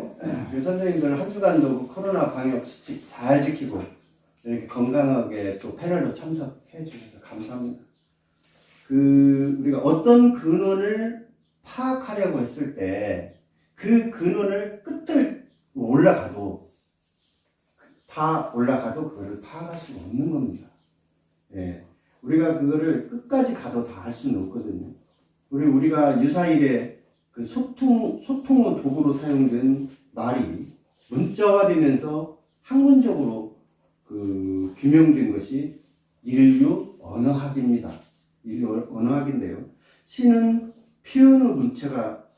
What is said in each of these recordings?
오랜만인데요. 선생님들 한 주간도 코로나 방역 수칙 잘 지키고 이렇게 건강하게 또 패널로 참석해 주셔서 감사합니다. 우리가 어떤 근원을 파악하려고 했을 때 그 근원을 끝을 올라가도 그거를 파악할 수가 없는 겁니다. 예. 우리가 그거를 끝까지 가도 다 할 수는 없거든요. 우리가 유사일에 그 소통의 도구로 사용된 말이 문자화되면서 학문적으로 규명된 것이 인류 언어학입니다. 인류 언어학인데요. 시는 표현의 문체가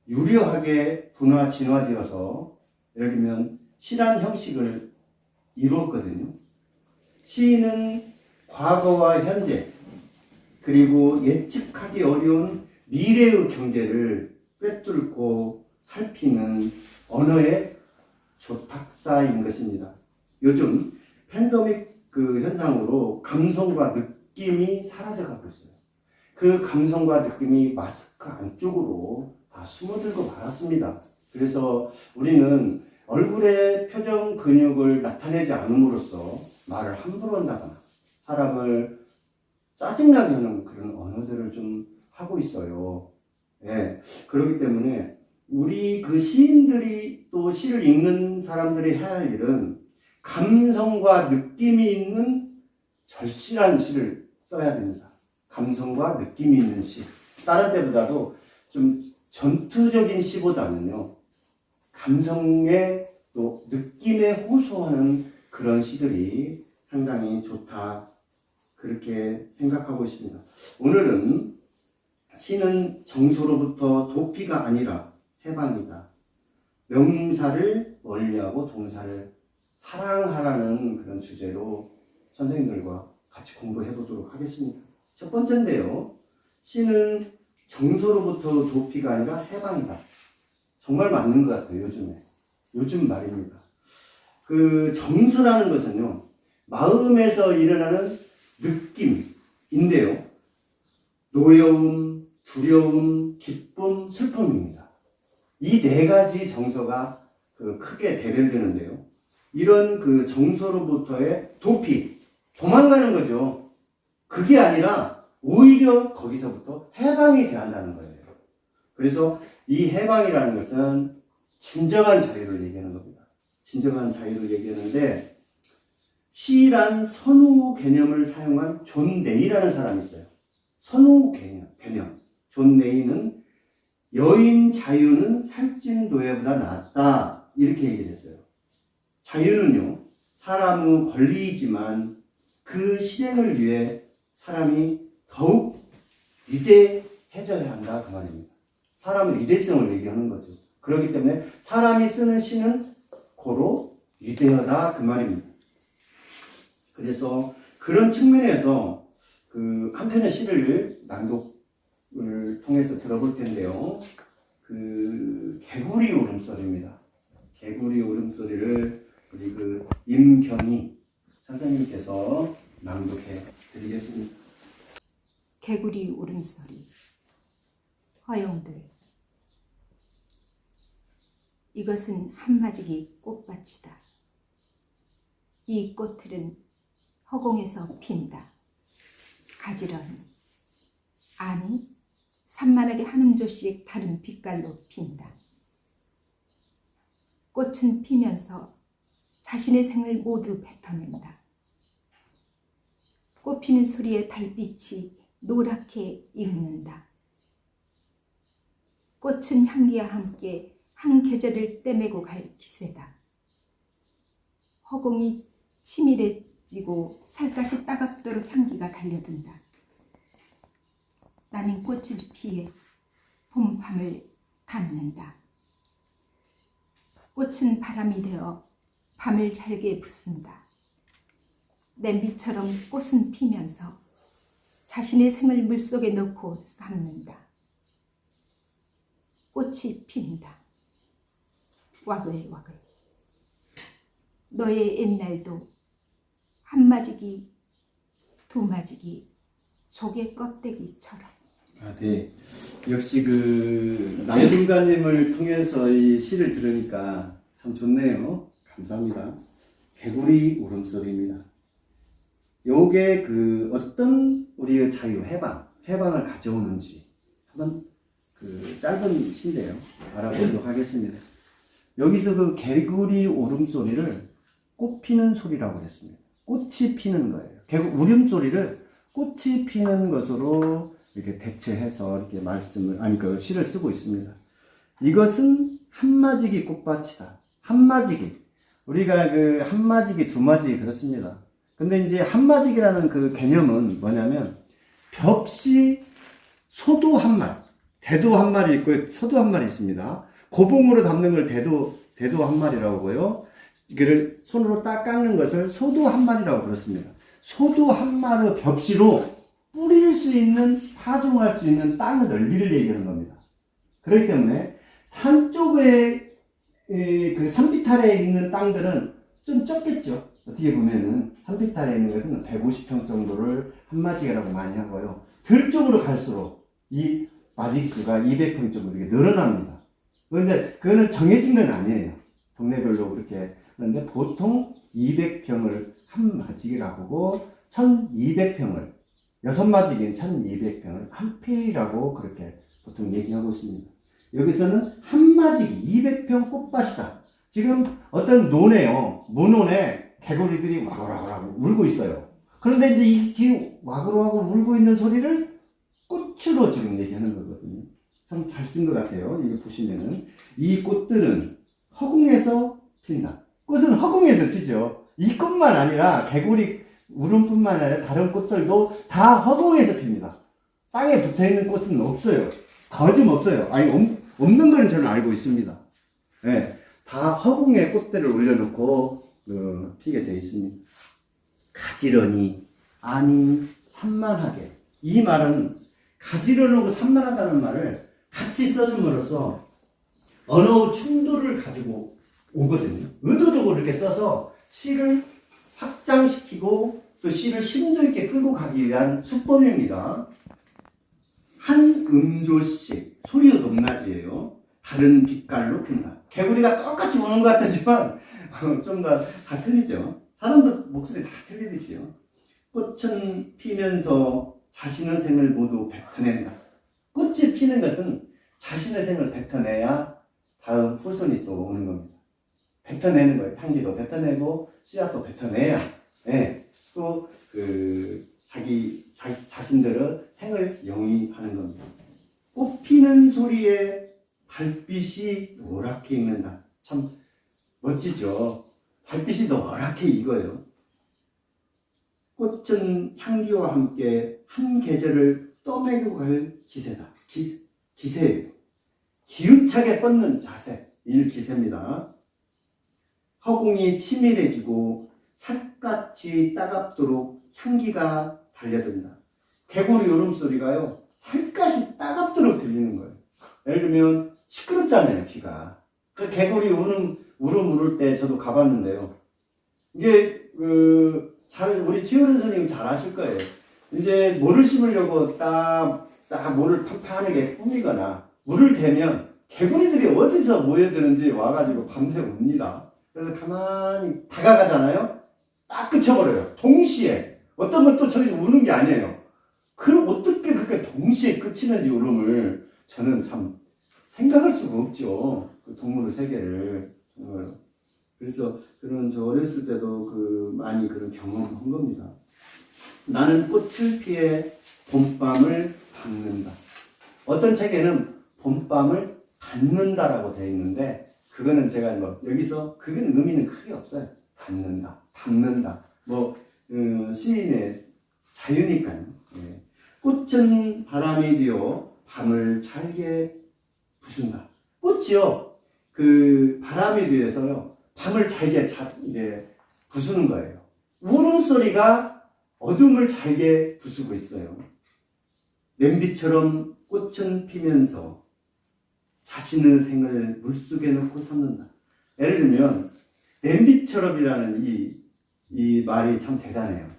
유려하게 진화되어서 예를 들면 시란 형식을 이루었거든요. 시인은 과거와 현재 그리고 예측하기 어려운 미래의 경제를 꿰뚫고 살피는 언어의 조탁사인 것입니다. 요즘 팬데믹 현상으로 감성과 느낌이 사라져가고 있어요. 그 감성과 느낌이 마스크 안쪽으로 다 숨어들고 말았습니다. 그래서 우리는 얼굴의 표정 근육을 나타내지 않음으로써 말을 함부로 한다거나 사람을 짜증나게 하는 그런 언어들을 좀 하고 있어요. 예. 그렇기 때문에 우리 시인들이 또 시를 읽는 사람들이 해야 할 일은 감성과 느낌이 있는 절실한 시를 써야 됩니다. 감성과 느낌이 있는 시. 다른 때보다도 좀 전투적인 시보다는요, 감성에 또 느낌에 호소하는 그런 시들이 상당히 좋다. 그렇게 생각하고 있습니다. 오늘은 시는 정서로부터 도피가 아니라 해방이다. 명사를 멀리하고 동사를 사랑하라는 그런 주제로 선생님들과 같이 공부해 보도록 하겠습니다. 첫 번째인데요. 시는 정서로부터 도피가 아니라 해방이다. 정말 맞는 것 같아요. 요즘 말입니다. 정서라는 것은요, 마음에서 일어나는 느낌인데요. 노여움, 두려움, 기쁨, 슬픔입니다. 이 네 가지 정서가 크게 대별되는데요. 이런 정서로부터의 도망가는 거죠. 그게 아니라 오히려 거기서부터 해방이 돼야 한다는 거예요. 그래서 이 해방이라는 것은 진정한 자유를 얘기하는 겁니다. 진정한 자유를 얘기하는데, 시란 선우 개념을 사용한 존 네이라는 사람이 있어요. 선우 개념. 존 네이는 여인 자유는 살찐 노예보다 낫다. 이렇게 얘기를 했어요. 자유는요, 사람의 권리이지만 그 실행을 위해 사람이 더욱 위대해져야 한다. 그 말입니다. 사람의 위대성을 얘기하는 거죠. 그렇기 때문에 사람이 쓰는 시는 고로 위대하다. 그 말입니다. 그래서 그런 측면에서 한 편의 시를 낭독을 통해서 들어볼 텐데요. 개구리 울음소리입니다. 개구리 울음소리를 우리 임경희 선생님께서 낭독해 드리겠습니다. 개구리 울음소리. 허영들. 이것은 한마지기 꽃밭이다. 이 꽃들은 허공에서 핀다. 가지런히. 아니, 산만하게 한 음조씩 다른 빛깔로 핀다. 꽃은 피면서 자신의 생을 모두 뱉어낸다. 꽃피는 소리에 달빛이 노랗게 익는다. 꽃은 향기와 함께 한 계절을 떼매고 갈 기세다. 허공이 치밀해지고 살갗이 따갑도록 향기가 달려든다. 나는 꽃을 피해 봄밤을 담는다. 꽃은 바람이 되어 밤을 잘게 부순다. 냄비처럼 꽃은 피면서 자신의 생을 물속에 넣고 삶는다. 꽃이 핀다. 와글와글. 너의 옛날도 한마지기, 두마지기, 조개 껍데기처럼. 아, 네. 역시 그 남중가님을 통해서 이 시를 들으니까 참 좋네요. 감사합니다. 개구리 울음소리입니다. 요게 그 어떤 우리의 자유, 해방을 가져오는지 한번 그 짧은 시인데요. 알아보도록 하겠습니다. 여기서 그 개구리 울음소리를 꽃 피는 소리라고 했습니다. 꽃이 피는 거예요. 울음소리를 꽃이 피는 것으로 이렇게 대체해서 이렇게 그 시를 쓰고 있습니다. 이것은 한마지기 꽃밭이다. 한마지기. 우리가 그 한마지기, 두마지기 그렇습니다. 근데 이제 한마지기라는 그 개념은 뭐냐면 벽시 소도 한 마리, 대도 한 마리 있고 소도 한 마리 있습니다. 고봉으로 담는 걸 대도 한 마리라고 하고요. 이거를 손으로 딱 깎는 것을 소도 한 마리라고 그렇습니다. 소도 한 마리 벽시로 뿌릴 수 있는, 파종할 수 있는 땅의 넓이를 얘기하는 겁니다. 그렇기 때문에 산 쪽에 그 산비탈에 있는 땅들은 좀 적겠죠. 어떻게 보면은 산비탈에 있는 것은 150평 정도를 한마지기라고 많이 하고요. 들 쪽으로 갈수록 이 마지기수가 200평 정도 이렇게 늘어납니다. 그런데 그거는 정해진 건 아니에요. 동네별로 그렇게. 그런데 보통 200평을 한마지기라고 하고 1200평을 6마지기는 1200평을 한 피라고 그렇게 보통 얘기하고 있습니다. 여기서는 한마지기 200평 꽃밭이다. 지금 어떤 논에요. 문논에 개구리들이 와글와글 울고 있어요. 그런데 이제 이 지금 와글와글 울고 있는 소리를 꽃으로 지금 얘기하는 거거든요. 참 잘 쓴 것 같아요. 이거 보시면은 이 꽃들은 허공에서 핀다. 꽃은 허공에서 피죠. 이 꽃만 아니라 개구리 울음뿐만 아니라 다른 꽃들도 다 허공에서 핍니다. 땅에 붙어있는 꽃은 없어요. 거짓 없어요. 아니 없는 건 저는 알고 있습니다. 네, 다 허공에 꽃들을 올려놓고 피게 되어 있습니다. 가지런히 아니 산만하게. 이 말은 가지런하고 산만하다는 말을 같이 써줌으로써 언어 충돌을 가지고 오거든요. 의도적으로 이렇게 써서 시를 확장시키고 또 시를 심도 있게 끌고 가기 위한 수법입니다. 한 음조씩, 소리가 높낮이에요. 다른 빛깔로 핀다. 개구리가 똑같이 우는 것 같지만 좀 더 다 틀리죠. 사람도 목소리 다 틀리듯이요. 꽃은 피면서 자신의 생을 모두 뱉어낸다. 꽃이 피는 것은 자신의 생을 뱉어내야 다음 후손이 또 오는 겁니다. 뱉어내는 거예요. 향기도 뱉어내고 씨앗도 뱉어내야 또 자기 자신들의 생을 영위하는 겁니다. 꽃 피는 소리에 달빛이 노랗게 익는다. 참 멋지죠. 달빛이 노랗게 익어요. 꽃은 향기와 함께 한 계절을 떠매고 갈 기세다. 기세예요. 기운차게 뻗는 자세. 이 기세입니다. 허공이 치밀해지고 살갗이 따갑도록 향기가 달려든다. 개구리 울음소리가요, 살갗이 따갑도록 들리는 거예요. 예를 들면, 시끄럽잖아요, 귀가. 그 개구리 울음 울을 때 저도 가봤는데요. 이게, 우리 최효른 선생님 잘 아실 거예요. 이제 모를 심으려고 딱 모를 판판하게 꾸미거나, 물을 대면 개구리들이 어디서 모여드는지 와가지고 밤새 웁니다. 그래서 가만히 다가가잖아요. 딱 그쳐버려요. 동시에. 어떤 건 또 저기서 우는 게 아니에요. 그럼 어떻게 그렇게 동시에 그치는지 울음을 저는 참 생각할 수가 없죠. 그 동물의 세계를. 정말. 그래서 저 어렸을 때도 많이 그런 경험한 겁니다. 나는 꽃을 피해 봄밤을 닦는다. 어떤 책에는 봄밤을 닫는다라고 되어 있는데, 그거는 제가 여기서 그건 의미는 크게 없어요. 닫는다. 시인의 자유니까요. 예. 꽃은 바람이 되어 밤을 잘게 부순다. 꽃이요, 바람이 되어서요, 밤을 잘게 부수는 거예요. 울음소리가 어둠을 잘게 부수고 있어요. 냄비처럼 꽃은 피면서 자신의 생을 물속에 넣고 섰는다. 예를 들면 냄비처럼이라는 이 말이 참 대단해요.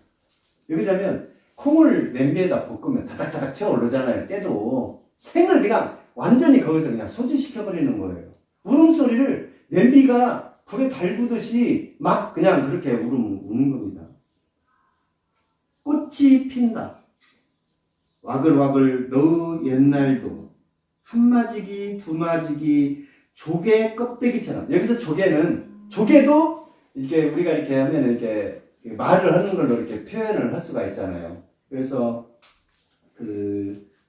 여기자면 콩을 냄비에다 볶으면 다닥다닥 튀어 오르잖아요. 깨도 생을 그냥 완전히 거기서 그냥 소진시켜버리는 거예요. 울음소리를 냄비가 불에 달구듯이 막 그냥 그렇게 우는 겁니다. 꽃이 핀다. 와글와글 너 옛날도 한마지기 두마지기 조개 껍데기처럼. 여기서 조개도 이렇게 우리가 이렇게 하면 이렇게 말을 하는 걸로 이렇게 표현을 할 수가 있잖아요. 그래서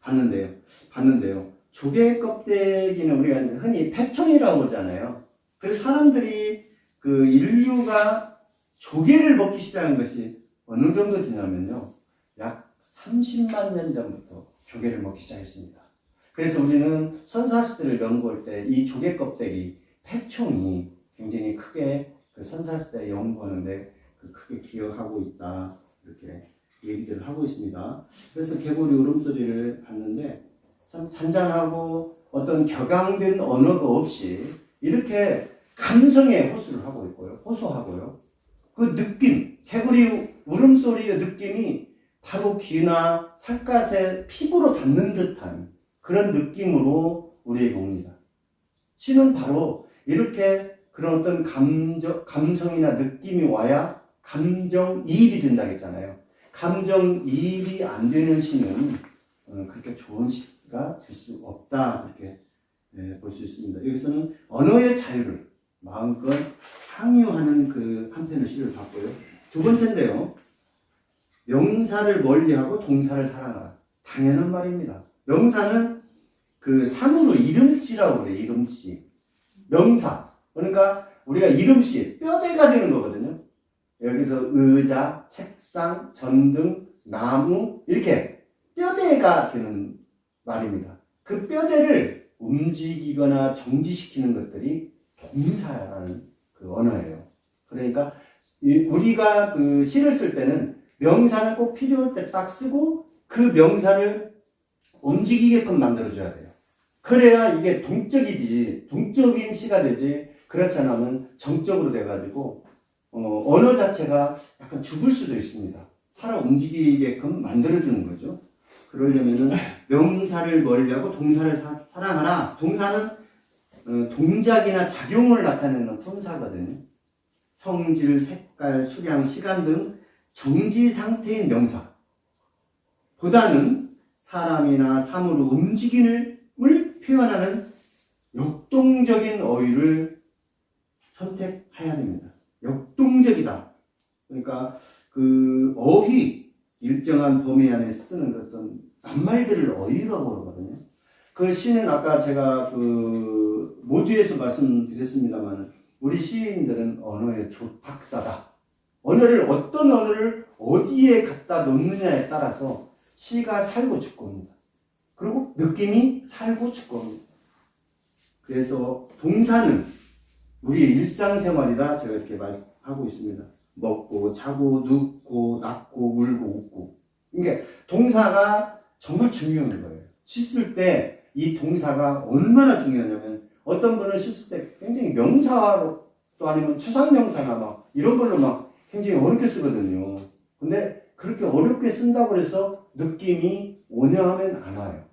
봤는데요. 조개 껍데기는 우리가 흔히 패청이라고 하잖아요. 그래서 사람들이 인류가 조개를 먹기 시작한 것이 어느 정도 지나면요, 약 30만 년 전부터 조개를 먹기 시작했습니다. 그래서 우리는 선사시대를 연구할 때 이 조개 껍데기, 패총이 굉장히 크게 선사시대에 연구하는데 크게 기여하고 있다, 이렇게 얘기들을 하고 있습니다. 그래서 개구리 울음소리를 봤는데 참 잔잔하고 어떤 격앙된 언어가 없이 이렇게 감성의 호소를 하고 있고요. 호소하고요. 그 느낌, 개구리 울음소리의 느낌이 바로 귀나 살갗에 피부로 닿는 듯한 그런 느낌으로 우리에게 옵니다. 시는 바로 이렇게 그런 어떤 감성이나 느낌이 와야 감정이입이 된다고 했잖아요. 감정이입이 안 되는 시는 그렇게 좋은 시가 될 수 없다, 그렇게 볼 수 있습니다. 여기서는 언어의 자유를 마음껏 항유하는 그 한편의 시를 봤고요. 두 번째인데요, 명사를 멀리하고 동사를 사랑하라. 당연한 말입니다. 명사는 상으로 이름씨라고 그래요. 이름씨. 명사. 그러니까 우리가 이름씨, 뼈대가 되는 거거든요. 여기서 의자, 책상, 전등, 나무, 이렇게 뼈대가 되는 말입니다. 그 뼈대를 움직이거나 정지시키는 것들이 동사라는 그 언어예요. 그러니까 우리가 시를 쓸 때는 명사는 꼭 필요할 때 딱 쓰고 그 명사를 움직이게끔 만들어줘야 돼요. 그래야 이게 동적인 시가 되지, 그렇지 않으면 정적으로 돼가지고 언어 자체가 약간 죽을 수도 있습니다. 살아 움직이게끔 만들어주는 거죠. 그러려면은 명사를 멀리하고 동사를 사랑하라. 동사는 동작이나 작용을 나타내는 품사거든요. 성질, 색깔, 수량, 시간 등 정지 상태인 명사 보다는 사람이나 사물의 움직임을 표현하는 역동적인 어휘를 선택해야 됩니다. 역동적이다. 그러니까 어휘, 일정한 범위 안에 쓰는 어떤 낱말들을 어휘라고 그러거든요. 그 시는 아까 제가 모두에서 말씀드렸습니다만, 우리 시인들은 언어의 조탁사다. 어떤 언어를 어디에 갖다 놓느냐에 따라서 시가 살고 죽고 옵니다. 그리고 느낌이 살고 죽고 옵니다. 그래서 동사는 우리의 일상생활이다, 제가 이렇게 말하고 있습니다. 먹고, 자고, 눕고, 낳고, 울고, 웃고. 그러니까 동사가 정말 중요한 거예요. 씻을 때 이 동사가 얼마나 중요하냐면, 어떤 분은 씻을 때 굉장히 명사로, 또 아니면 추상명사나 막 이런 걸로 막 굉장히 어렵게 쓰거든요. 근데 그렇게 어렵게 쓴다고 해서 느낌이 오냐하면 안 와요.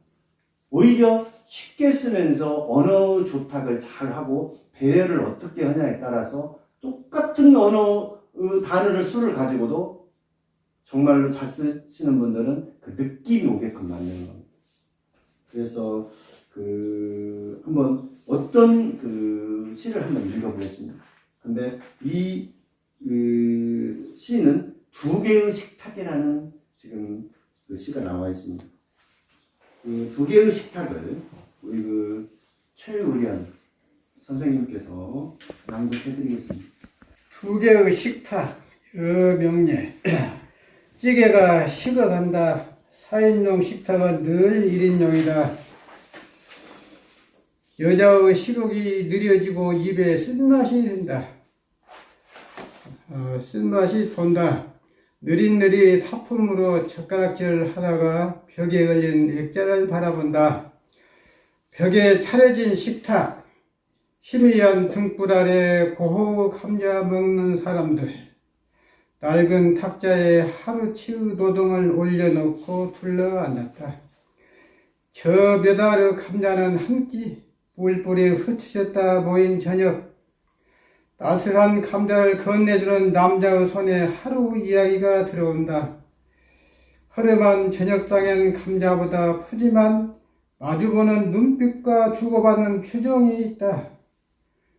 오히려 쉽게 쓰면서 언어 조탁을 잘 하고 배열을 어떻게 하냐에 따라서 똑같은 언어 단어를 수를 가지고도 정말로 잘 쓰시는 분들은 그 느낌이 오게끔 만드는 겁니다. 그래서 한번 어떤 시를 한번 읽어보겠습니다. 근데 이 시는 두 개의 식탁이라는 지금 시가 나와 있습니다. 두 개의 식탁을 우리 최의련 선생님께서 낭독해드리겠습니다. 두 개의 식탁, 명례. 찌개가 식어간다. 4인용 식탁은 늘 1인용이다. 여자의 식욕이 느려지고 입에 쓴맛이 든다. 쓴맛이 돈다. 느릿느릿 하품으로 젓가락질을 하다가 벽에 걸린 액자를 바라본다. 벽에 차려진 식탁, 희미한 등불 아래 고호 감자 먹는 사람들. 낡은 탁자에 하루 치유 노동을 올려놓고 둘러앉았다. 저 몇 알의 감자는 한 끼 뿔뿔이 흩어졌다 모인 저녁. 따스한 감자를 건네주는 남자의 손에 하루 이야기가 들어온다. 허름한 저녁상엔 감자보다 푸짐한 마주보는 눈빛과 주고받는 표정이 있다.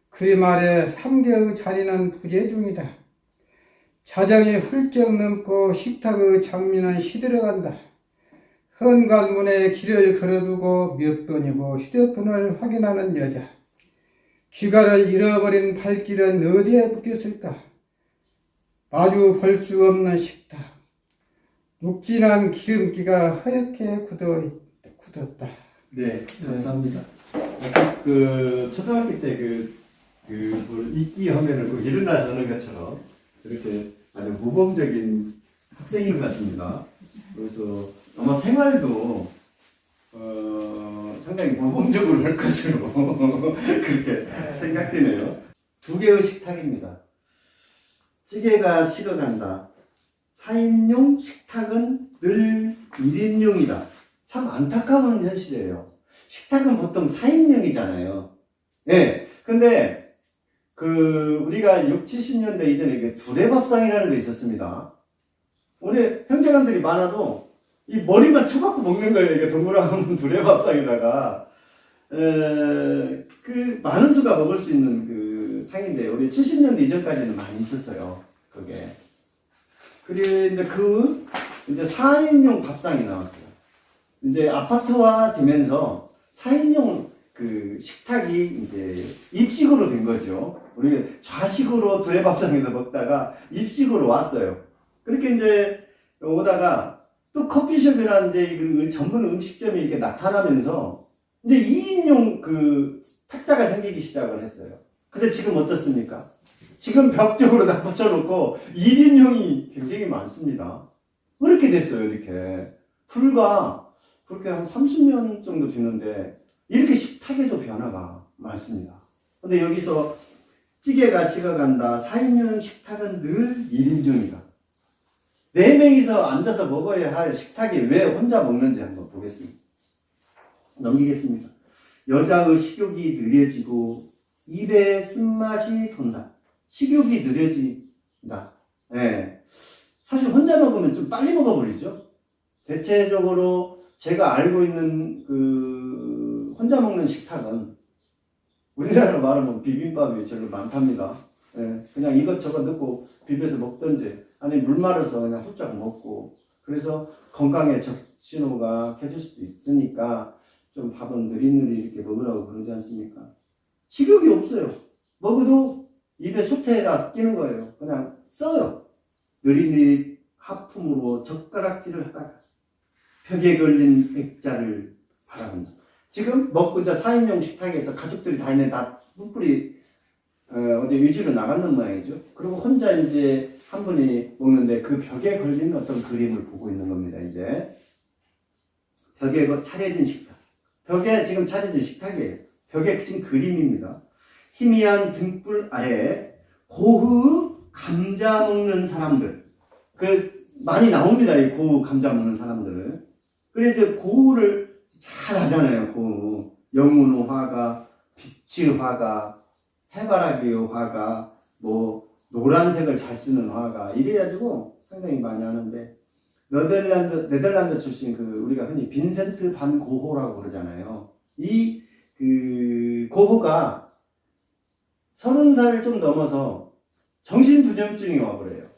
그림 아래 3개의 자리는 부재 중이다. 자정이 훌쩍 넘고 식탁의 장미는 시들어간다. 현관문에 길을 걸어두고 몇 번이고 휴대폰을 확인하는 여자. 귀가를 잃어버린 발길은 어디에 묶였을까? 마주 볼 수 없는 식탁. 묵진한 기름기가 하얗게 굳었다. 네, 감사합니다. 약간 그 초등학교 때 뭘 읽기 하면은 그 일어나서 하는 것처럼 이렇게 아주 모범적인 학생인 것 같습니다. 그래서 아마 생활도 상당히 모범적으로 할 것으로 그렇게 생각되네요. 2개의 식탁입니다. 찌개가 식어간다. 4인용 식탁은 늘 1인용이다. 참 안타까운 현실이에요. 식탁은 보통 4인용이잖아요. 네. 근데 우리가 60, 70년대 이전에 이게 두레밥상이라는 게 있었습니다. 우리 형제간들이 많아도 이 머리만 쳐박고 먹는 거예요. 이게 동그라미 두레밥상에다가 많은 수가 먹을 수 있는 그 상인데 우리 70년대 이전까지는 많이 있었어요. 그게. 그리고 이제 4인용 밥상이 나왔어요. 이제 아파트화 되면서 4인용 그 식탁이 이제 입식으로 된 거죠. 우리 좌식으로 두레밥상에서 먹다가 입식으로 왔어요. 그렇게 이제 오다가 또 커피숍이나 이제 그 전문 음식점이 이렇게 나타나면서 이제 2인용 그 탁자가 생기기 시작을 했어요. 근데 지금 어떻습니까? 지금 벽 쪽으로 다 붙여놓고 1인용이 굉장히 많습니다. 그렇게 됐어요, 이렇게. 그렇게 한 30년 정도 됐는데, 이렇게 식탁에도 변화가 많습니다. 근데 여기서 찌개가 식어간다. 4인용 식탁은 늘 1인용이다. 4명이서 앉아서 먹어야 할 식탁이 왜 혼자 먹는지 한번 보겠습니다. 넘기겠습니다. 여자의 식욕이 느려지고 입에 쓴맛이 돈다. 식욕이 느려진다. 네. 사실 혼자 먹으면 좀 빨리 먹어버리죠. 대체적으로 제가 알고 있는 혼자 먹는 식탁은 우리나라로 말하면 비빔밥이 제일 많답니다. 네. 그냥 이것저것 넣고 비벼서 먹든지 아니 물 말아서 그냥 훌쩍 먹고 그래서 건강에 적신호가 켜질 수도 있으니까 좀 밥은 느릿느릿 이렇게 먹으라고 그러지 않습니까? 식욕이 없어요. 먹어도 입에 솥에다 끼는 거예요. 그냥 써요. 느릿느릿 하품으로 젓가락질을 하다가 벽에 걸린 액자를 바라본다. 지금 먹고자 4인용 식탁에서 가족들이 다 있는 다 뿔뿔이 어디 유지로 나갔는 모양이죠. 그리고 혼자 이제 한 분이 먹는데 그 벽에 걸린 어떤 그림을 보고 있는 겁니다. 이제 벽에 차려진 식탁. 벽에 지금 차려진 식탁이에요. 벽에 지금 그림입니다. 희미한 등불 아래 고흐 감자 먹는 사람들. 많이 나옵니다. 이 고흐 감자 먹는 사람들을. 그래서 고흐를 잘 하잖아요. 고흐. 영문호 화가, 빛의 화가, 해바라기의 화가, 노란색을 잘 쓰는 화가. 이래가지고 상당히 많이 하는데, 네덜란드 출신 우리가 흔히 빈센트 반 고호라고 그러잖아요. 이 고호가 30살 좀 넘어서 정신분열증이 와버려요.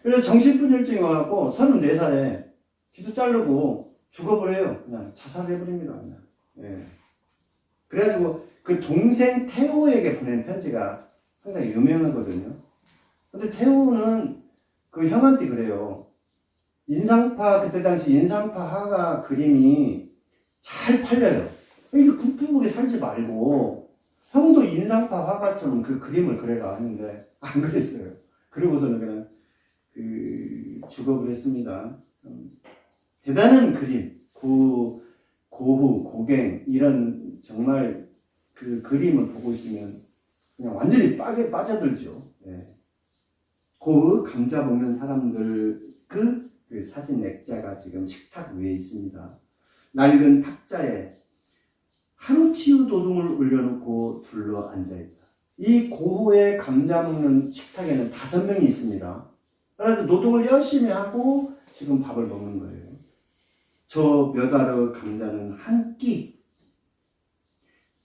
그래서 정신분열증이 와갖고 34살에 귀도 자르고 죽어버려요. 그냥 자살해버립니다. 그냥. 예. 그래가지고 그 동생 태호에게 보낸 편지가 상당히 유명하거든요. 근데 태호는 그 형한테 그래요. 그때 당시 인상파 화가 그림이 잘 팔려요. 이게 군품으로 살지 말고 형도 인상파 화가처럼 그 그림을 그래라 하는데 안 그랬어요. 그러고서는 그냥 죽어버렸습니다. 대단한 그림, 고후, 고갱 이런 정말 그 그림을 보고 있으면 그냥 완전히 빠져들죠. 네. 그 감자 먹는 사람들 그 사진 액자가 지금 식탁 위에 있습니다. 낡은 탁자에 하루치유 도둑을 올려놓고 둘러 앉아있다. 이 고흐의 감자 먹는 식탁에는 5명이 있습니다. 그래서 노동을 열심히 하고 지금 밥을 먹는 거예요. 저 몇 알의 감자는 한 끼,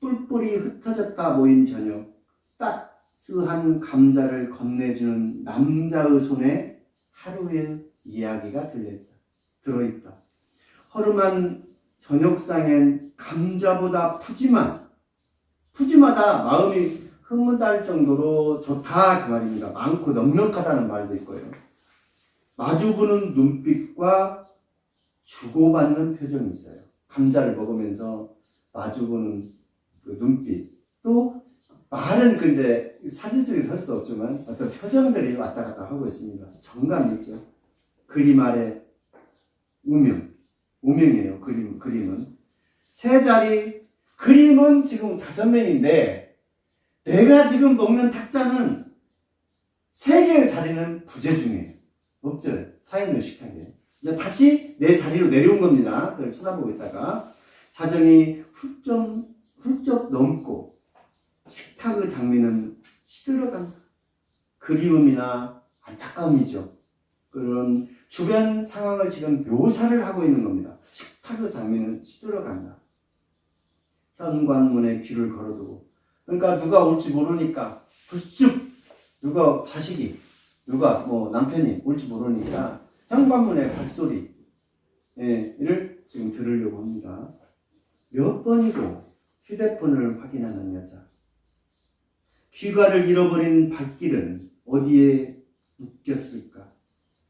뿔뿔이 흩어졌다 모인 저녁, 따스한 감자를 건네주는 남자의 손에 하루의 이야기가 들어있다. 허름한 저녁상엔 감자보다 푸짐하다 마음이 흐뭇할 정도로 좋다 그 말입니다. 많고 넉넉하다는 말도 있고요. 마주보는 눈빛과 주고받는 표정이 있어요. 감자를 먹으면서 마주보는 그 눈빛, 또 말은 그 이제 사진 속에서 할 수 없지만 어떤 표정들이 왔다 갔다 하고 있습니다. 정감이 있죠. 그림 아래 우명이에요. 그림은 세 자리, 그림은 지금 5명인데 내가 지금 먹는 탁자는 3개의 자리는 부재 중이에요. 없죠. 4인용 식탁에. 이제 다시 내 자리로 내려온 겁니다. 그걸 쳐다보고 있다가 자정이 훌쩍 넘고 식탁의 장미는 시들어간다. 그리움이나 안타까움이죠. 그런 주변 상황을 지금 묘사를 하고 있는 겁니다. 식탁의 장미는 시들어간다. 현관문에 귀를 걸어두고, 그러니까 누가 올지 모르니까 불쑥 남편이 올지 모르니까 현관문의 발소리를 지금 들으려고 합니다. 몇 번이고 휴대폰을 확인하는 여자. 귀가를 잃어버린 발길은 어디에 묶였을까?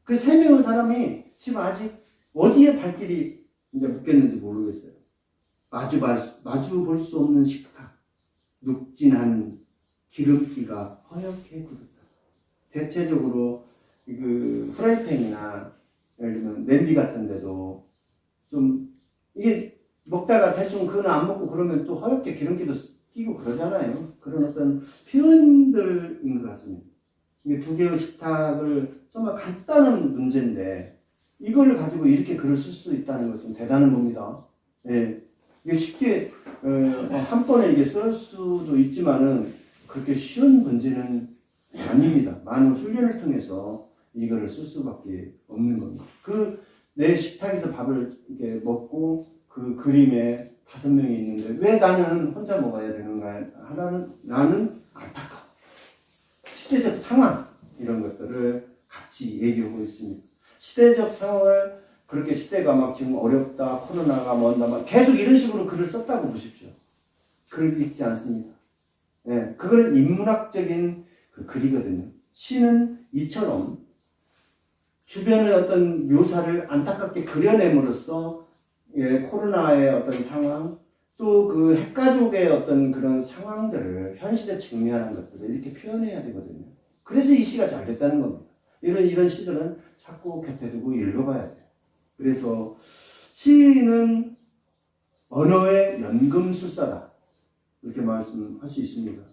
그 3명의 사람이 지금 아직 어디에 발길이 이제 묶였는지 모르겠어요. 마주 볼 수 없는 식탁, 눅진한 기름기가 허옇게 굳었다. 대체적으로 그 프라이팬이나 예를 들면 냄비 같은 데도 좀 이게 먹다가 대충 그거는 안 먹고 그러면 또 허옇게 기름기도 끼고 그러잖아요. 그런 어떤 표현들인 것 같습니다. 이게 2개의 식탁을 정말 간단한 문제인데 이걸 가지고 이렇게 글을 쓸 수 있다는 것은 대단한 겁니다. 예. 이게 쉽게 한 번에 이게 쓸 수도 있지만은 그렇게 쉬운 문제는 아닙니다. 많은 훈련을 통해서 이거를 쓸 수밖에 없는 겁니다. 내 식탁에서 밥을 이렇게 먹고 그 그림에 5명이 있는데 왜 나는 혼자 먹어야 되는가 나는 안타까워. 시대적 상황 이런 것들을 같이 얘기하고 있습니다. 시대적 상황을 그렇게 시대가 막 지금 어렵다, 코로나가 뭔다, 막 계속 이런 식으로 글을 썼다고 보십시오. 글을 읽지 않습니다. 네, 그거는 인문학적인 그 글이거든요. 시는 이처럼 주변의 어떤 묘사를 안타깝게 그려냄으로써 코로나의 어떤 상황, 또 그 핵가족의 어떤 그런 상황들을 현실에 직면하는 것들을 이렇게 표현해야 되거든요. 그래서 이 시가 잘 됐다는 겁니다. 이런 시들은 자꾸 곁에 두고 읽어봐야 돼요. 그래서 시는 언어의 연금술사다. 이렇게 말씀할 수 있습니다.